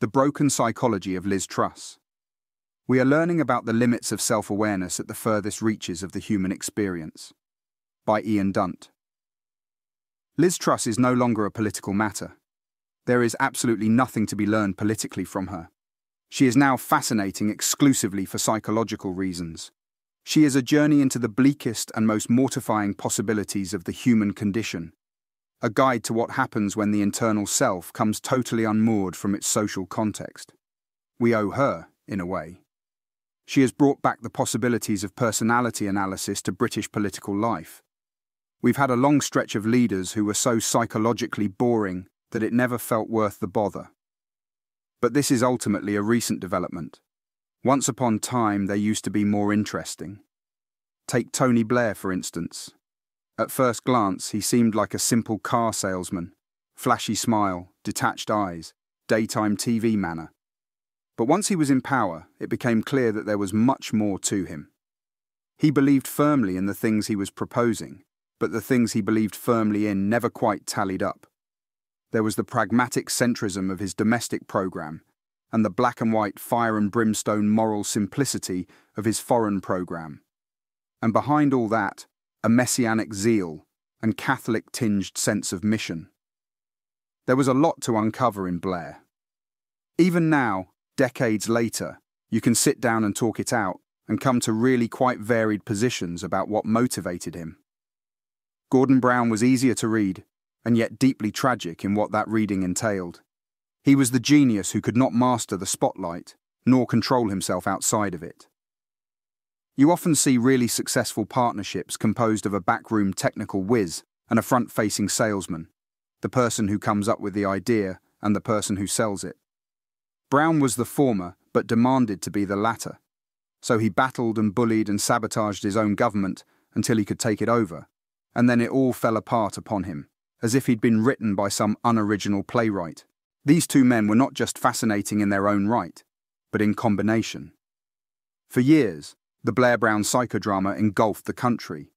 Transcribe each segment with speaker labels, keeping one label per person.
Speaker 1: The Broken Psychology of Liz Truss. We are learning about the limits of self-awareness at the furthest reaches of the human experience. By Ian Dunt. Liz Truss is no longer a political matter. There is absolutely nothing to be learned politically from her. She is now fascinating exclusively for psychological reasons. She is a journey into the bleakest and most mortifying possibilities of the human condition, a guide to what happens when the internal self comes totally unmoored from its social context. We owe her, in a way. She has brought back the possibilities of personality analysis to British political life. We've had a long stretch of leaders who were so psychologically boring that it never felt worth the bother. But this is ultimately a recent development. Once upon a time, they used to be more interesting. Take Tony Blair, for instance. At first glance, he seemed like a simple car salesman, flashy smile, detached eyes, daytime TV manner. But once he was in power, it became clear that there was much more to him. He believed firmly in the things he was proposing, but the things he believed firmly in never quite tallied up. There was the pragmatic centrism of his domestic programme, and the black and white fire and brimstone moral simplicity of his foreign programme. And behind all that, a messianic zeal and Catholic-tinged sense of mission. There was a lot to uncover in Blair. Even now, decades later, you can sit down and talk it out and come to really quite varied positions about what motivated him. Gordon Brown was easier to read, and yet deeply tragic in what that reading entailed. He was the genius who could not master the spotlight, nor control himself outside of it. You often see really successful partnerships composed of a backroom technical whiz and a front-facing salesman, the person who comes up with the idea and the person who sells it. Brown was the former, but demanded to be the latter. So he battled and bullied and sabotaged his own government until he could take it over, and then it all fell apart upon him, as if he'd been written by some unoriginal playwright. These two men were not just fascinating in their own right, but in combination. For years, the Blair-Brown psychodrama engulfed the country.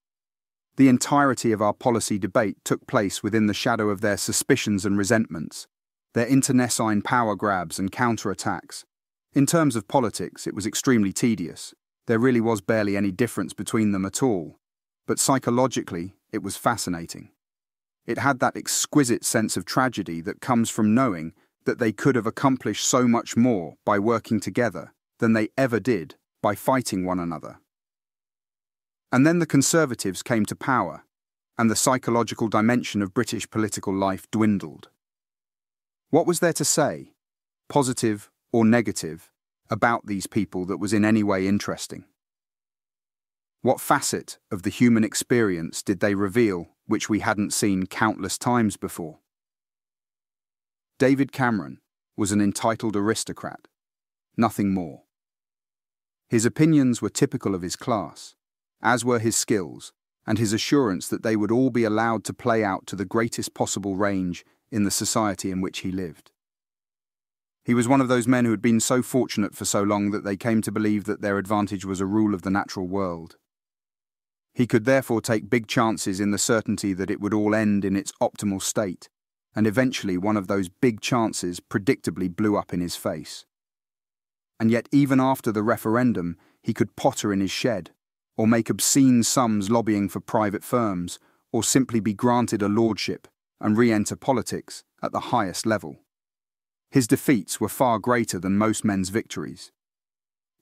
Speaker 1: The entirety of our policy debate took place within the shadow of their suspicions and resentments, their internecine power grabs and counterattacks. In terms of politics, it was extremely tedious. There really was barely any difference between them at all. But psychologically, it was fascinating. It had that exquisite sense of tragedy that comes from knowing that they could have accomplished so much more by working together than they ever did by fighting one another. And then the Conservatives came to power, and the psychological dimension of British political life dwindled. What was there to say, positive or negative, about these people that was in any way interesting? What facet of the human experience did they reveal which we hadn't seen countless times before? David Cameron was an entitled aristocrat, nothing more. His opinions were typical of his class, as were his skills and his assurance that they would all be allowed to play out to the greatest possible range in the society in which he lived. He was one of those men who had been so fortunate for so long that they came to believe that their advantage was a rule of the natural world. He could therefore take big chances in the certainty that it would all end in its optimal state, and eventually one of those big chances predictably blew up in his face. And yet even after the referendum, he could potter in his shed, or make obscene sums lobbying for private firms, or simply be granted a lordship and re-enter politics at the highest level. His defeats were far greater than most men's victories.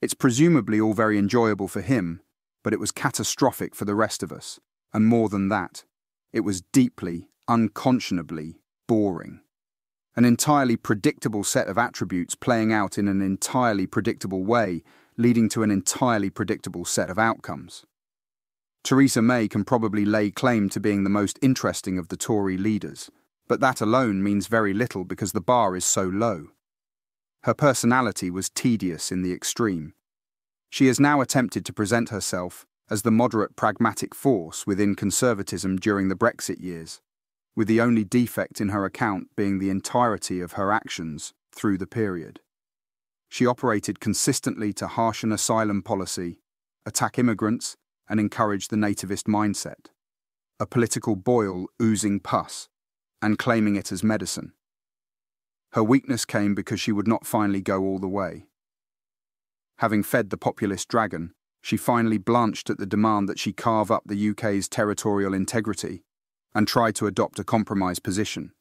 Speaker 1: It's presumably all very enjoyable for him, but it was catastrophic for the rest of us, and more than that, it was deeply, unconscionably boring. An entirely predictable set of attributes playing out in an entirely predictable way, leading to an entirely predictable set of outcomes. Theresa May can probably lay claim to being the most interesting of the Tory leaders, but that alone means very little because the bar is so low. Her personality was tedious in the extreme. She has now attempted to present herself as the moderate pragmatic force within conservatism during the Brexit years, with the only defect in her account being the entirety of her actions through the period. She operated consistently to harsh an asylum policy, attack immigrants, and encourage the nativist mindset, a political boil oozing pus, and claiming it as medicine. Her weakness came because she would not finally go all the way. Having fed the populist dragon, she finally blanched at the demand that she carve up the UK's territorial integrity and tried to adopt a compromise position.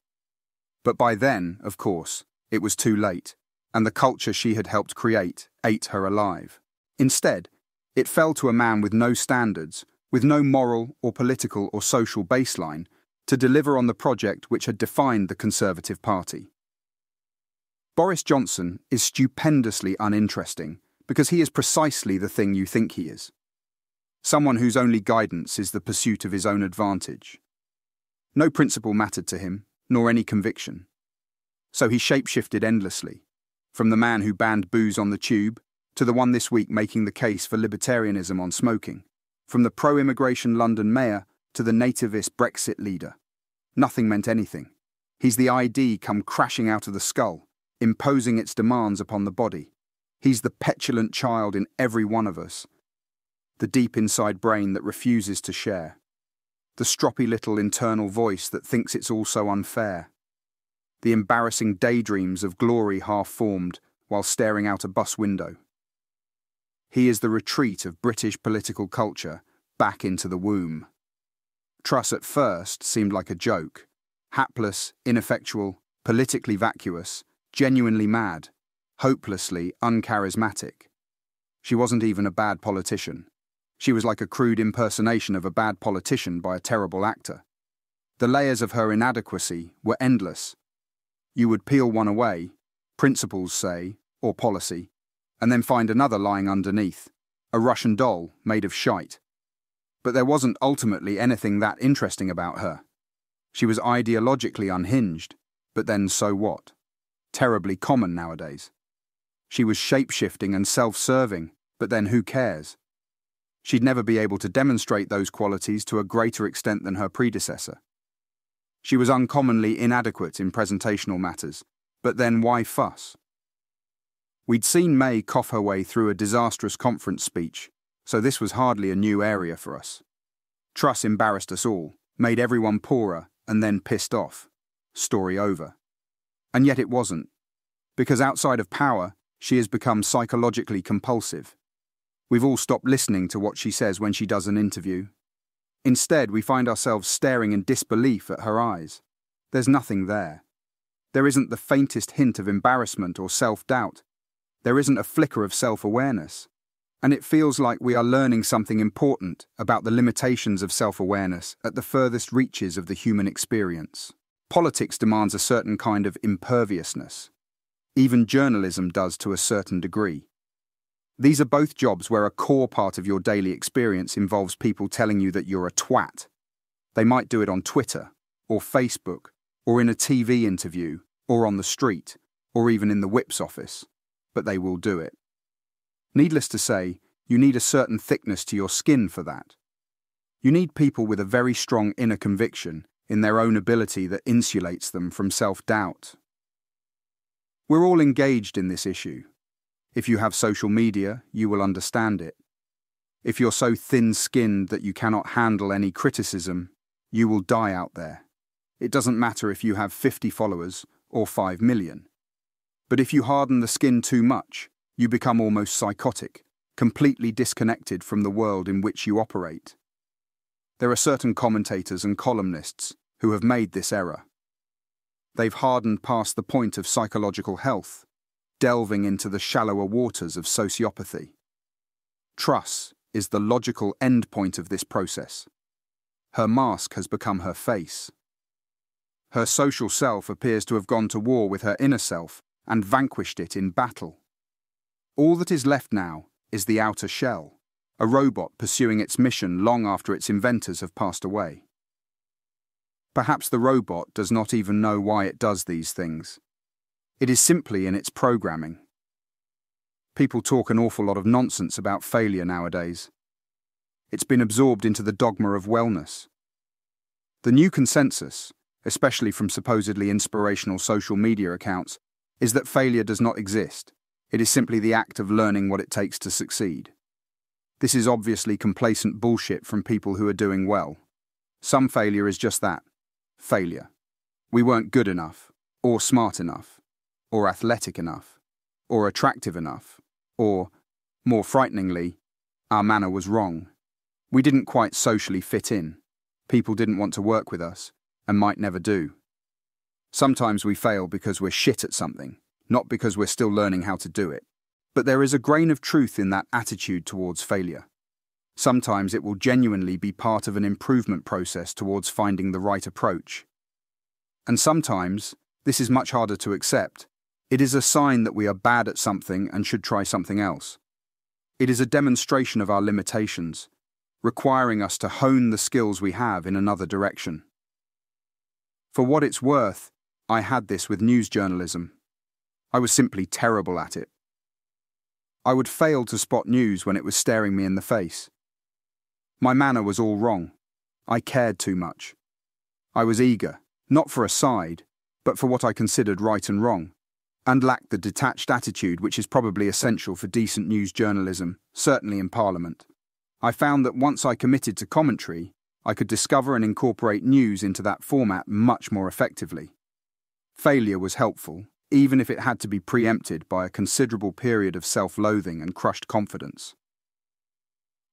Speaker 1: But by then, of course, it was too late, and the culture she had helped create ate her alive. Instead, it fell to a man with no standards, with no moral or political or social baseline, to deliver on the project which had defined the Conservative Party. Boris Johnson is stupendously uninteresting because he is precisely the thing you think he is. Someone whose only guidance is the pursuit of his own advantage. No principle mattered to him, nor any conviction. So he shape-shifted endlessly, from the man who banned booze on the tube to the one this week making the case for libertarianism on smoking, from the pro-immigration London mayor to the nativist Brexit leader. Nothing meant anything. He's the ID come crashing out of the skull, imposing its demands upon the body. He's the petulant child in every one of us, the deep inside brain that refuses to share, the stroppy little internal voice that thinks it's all so unfair, the embarrassing daydreams of glory half-formed while staring out a bus window. He is the retreat of British political culture back into the womb. Truss at first seemed like a joke, hapless, ineffectual, politically vacuous, genuinely mad, hopelessly uncharismatic. She wasn't even a bad politician. She was like a crude impersonation of a bad politician by a terrible actor. The layers of her inadequacy were endless. You would peel one away, principles say, or policy, and then find another lying underneath, a Russian doll made of shite. But there wasn't ultimately anything that interesting about her. She was ideologically unhinged, but then so what? Terribly common nowadays. She was shape-shifting and self-serving, but then who cares? She'd never be able to demonstrate those qualities to a greater extent than her predecessor. She was uncommonly inadequate in presentational matters, but then why fuss? We'd seen May cough her way through a disastrous conference speech, so this was hardly a new area for us. Truss embarrassed us all, made everyone poorer, and then pissed off. Story over. And yet it wasn't, because outside of power, she has become psychologically compulsive. We've all stopped listening to what she says when she does an interview. Instead, we find ourselves staring in disbelief at her eyes. There's nothing there. There isn't the faintest hint of embarrassment or self-doubt. There isn't a flicker of self-awareness. And it feels like we are learning something important about the limitations of self-awareness at the furthest reaches of the human experience. Politics demands a certain kind of imperviousness. Even journalism does to a certain degree. These are both jobs where a core part of your daily experience involves people telling you that you're a twat. They might do it on Twitter, or Facebook, or in a TV interview, or on the street, or even in the whip's office, but they will do it. Needless to say, you need a certain thickness to your skin for that. You need people with a very strong inner conviction in their own ability that insulates them from self-doubt. We're all engaged in this issue. If you have social media, you will understand it. If you're so thin-skinned that you cannot handle any criticism, you will die out there. It doesn't matter if you have 50 followers or 5 million. But if you harden the skin too much, you become almost psychotic, completely disconnected from the world in which you operate. There are certain commentators and columnists who have made this error. They've hardened past the point of psychological health, delving into the shallower waters of sociopathy. Truss is the logical end point of this process. Her mask has become her face. Her social self appears to have gone to war with her inner self and vanquished it in battle. All that is left now is the outer shell, a robot pursuing its mission long after its inventors have passed away. Perhaps the robot does not even know why it does these things. It is simply in its programming. People talk an awful lot of nonsense about failure nowadays. It's been absorbed into the dogma of wellness. The new consensus, especially from supposedly inspirational social media accounts, is that failure does not exist. It is simply the act of learning what it takes to succeed. This is obviously complacent bullshit from people who are doing well. Some failure is just that. Failure. We weren't good enough, or smart enough, or athletic enough, or attractive enough, or, more frighteningly, our manner was wrong. We didn't quite socially fit in. People didn't want to work with us, and might never do. Sometimes we fail because we're shit at something, not because we're still learning how to do it. But there is a grain of truth in that attitude towards failure. Sometimes it will genuinely be part of an improvement process towards finding the right approach. And sometimes, this is much harder to accept, it is a sign that we are bad at something and should try something else. It is a demonstration of our limitations, requiring us to hone the skills we have in another direction. For what it's worth, I had this with news journalism. I was simply terrible at it. I would fail to spot news when it was staring me in the face. My manner was all wrong. I cared too much. I was eager, not for a side, but for what I considered right and wrong, and lacked the detached attitude which is probably essential for decent news journalism, certainly in Parliament. I found that once I committed to commentary, I could discover and incorporate news into that format much more effectively. Failure was helpful, even if it had to be preempted by a considerable period of self-loathing and crushed confidence.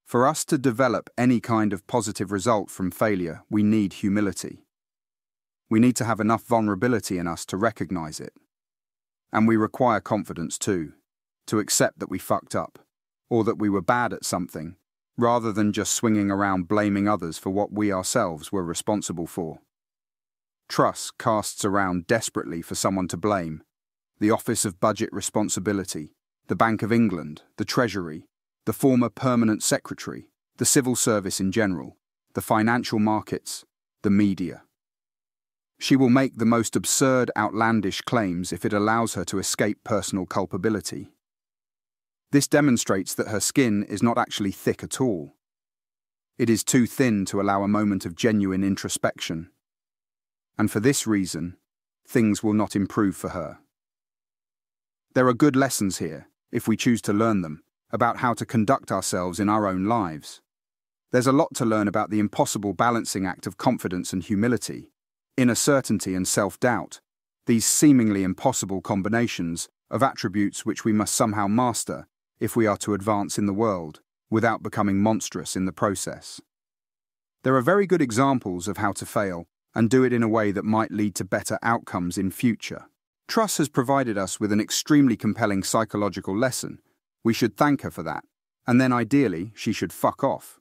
Speaker 1: For us to develop any kind of positive result from failure, we need humility. We need to have enough vulnerability in us to recognize it. And we require confidence too, to accept that we fucked up, or that we were bad at something, rather than just swinging around blaming others for what we ourselves were responsible for. Truss casts around desperately for someone to blame: the Office of Budget Responsibility, the Bank of England, the Treasury, the former Permanent Secretary, the civil service in general, the financial markets, the media. She will make the most absurd, outlandish claims if it allows her to escape personal culpability. This demonstrates that her skin is not actually thick at all. It is too thin to allow a moment of genuine introspection. And for this reason, things will not improve for her. There are good lessons here, if we choose to learn them, about how to conduct ourselves in our own lives. There's a lot to learn about the impossible balancing act of confidence and humility, inner certainty and self-doubt, these seemingly impossible combinations of attributes which we must somehow master if we are to advance in the world, without becoming monstrous in the process. There are very good examples of how to fail and do it in a way that might lead to better outcomes in future. Truss has provided us with an extremely compelling psychological lesson. We should thank her for that, and then ideally she should fuck off.